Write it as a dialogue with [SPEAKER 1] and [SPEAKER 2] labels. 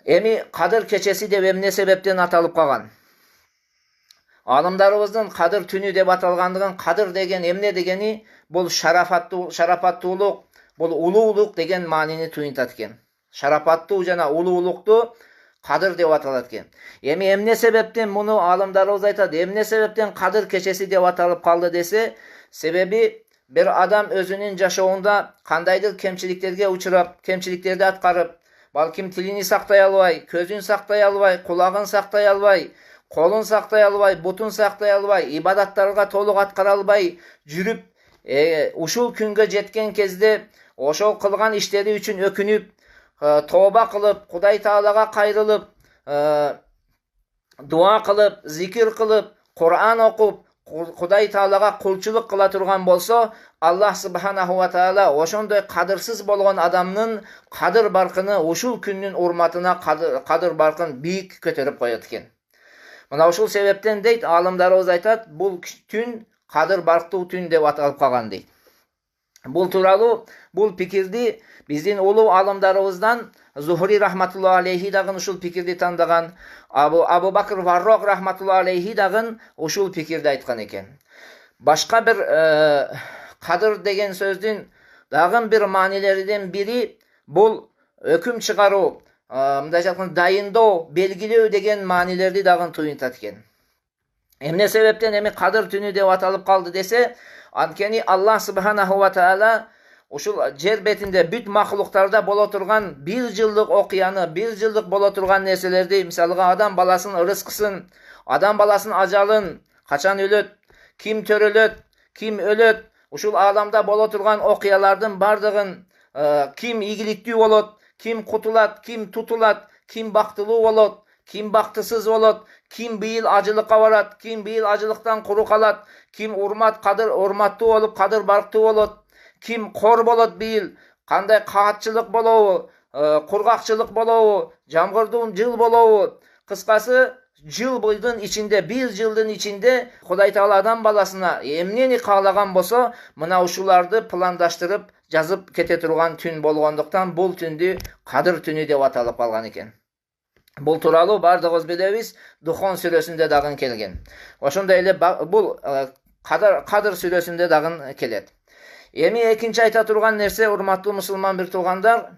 [SPEAKER 1] Эми Кадыр кечеси деп эмне себептен аталып калган? Алымдарыбыздын Кадыр түнү деп аталгандыгын, Кадыр деген эмне дегени, бул шарапаттуулук, бул улуулук деген маанини туюнтат экен. Шарапаттуу жана улуулукту Кадыр деп аталат экен. Эми эмне себептен муну алымдарыбыз айтат, эмне себептен Кадыр кечеси деп аталып калды десе, себеби бир адам өзүнүн жашоонда кандайдыр кемчиликтерге учурап, кемчиликтерди аткарып, балким тилини сактай албай, көзүн сактай албай, кулагын сактай албай, колун сактай албай, бутун сактай албай, ибадаттарга толук аткара албай жүрүп, ушул күнгө жеткен кезде ошол кылган иштери үчүн өкүнүп, тооба кылып, Кудай Таалага кайрылып, дуа кылып, зикир кылып, Кур'ан окуп, Кудай Таалага кулчулук кыла турган болсо, Аллах Субханаху ва Таала ошондой кадырсыз болгон адамдын кадыр баркыны ушул күндүн урматына кадыр баркын бийик көтөрүп коет экен. Мына ушул себептен дейт, алымдарыбыз айтат, бул түн кадыр барктуу түн деп аталып калган дейт. Бул тууралуу бул пикирди биздин улуу алымдарыбыздан Зухри рахматулла алейхи дагы ушул пикирди тандаган, Абу Бакр Варрок рахматулла алейхи дагы ушул пикирди айткан экен. Башка бир кадыр деген сөздүн дагы бир маанилеринен бири бул өкүм чыгаруу, мындайча айтканда дайындоо, белгилөө деген маанилерди дагы туюнтат экен. Эмне себептен эми Кадыр түнү деп аталып калды десе, анткени Аллах Субханаху ва Таала ушул жер бетинде бүт махлуктарда боло турган бир жылдык окуяны, бир жылдык боло турган нерселерди, мисалга адам баласынын рызкысын, адам баласынын ажалын, качан өлөт, ким төрөлөт, ким өлөт, ушул ааламда боло турган окуялардын бардыгын, ким ийгиликтүү болот, ким кутулат, ким тутулат, ким бактылуу болот, ким бактысыз болот, ким быйыл ажылыкка барат, ким быйыл ажылыктан куру калат, ким урматтуу болуп кадыр барктуу болот, ким кор болот быйыл, кандай каатчылык болобу, кургакчылык болобу, жамгырдуу жыл болобу. Кыскасы, жылдын ичинде, бир жылдын ичинде Кудай Таала адам баласына эмнени каалаган болсо, мына ушуларды пландаштырып, жазып кете турган түн болгондуктан бул түндү Кадыр түнү деп аталып калган экен. Бул тууралуу бардыгыбыз билебиз, Духон сүрөсүндө дагы келген. Ошондой эле бул Кадыр сүрөсүндө дагы келет. Эми экинчи айта турган нерсе, урматтуу мусулман бир туугандар,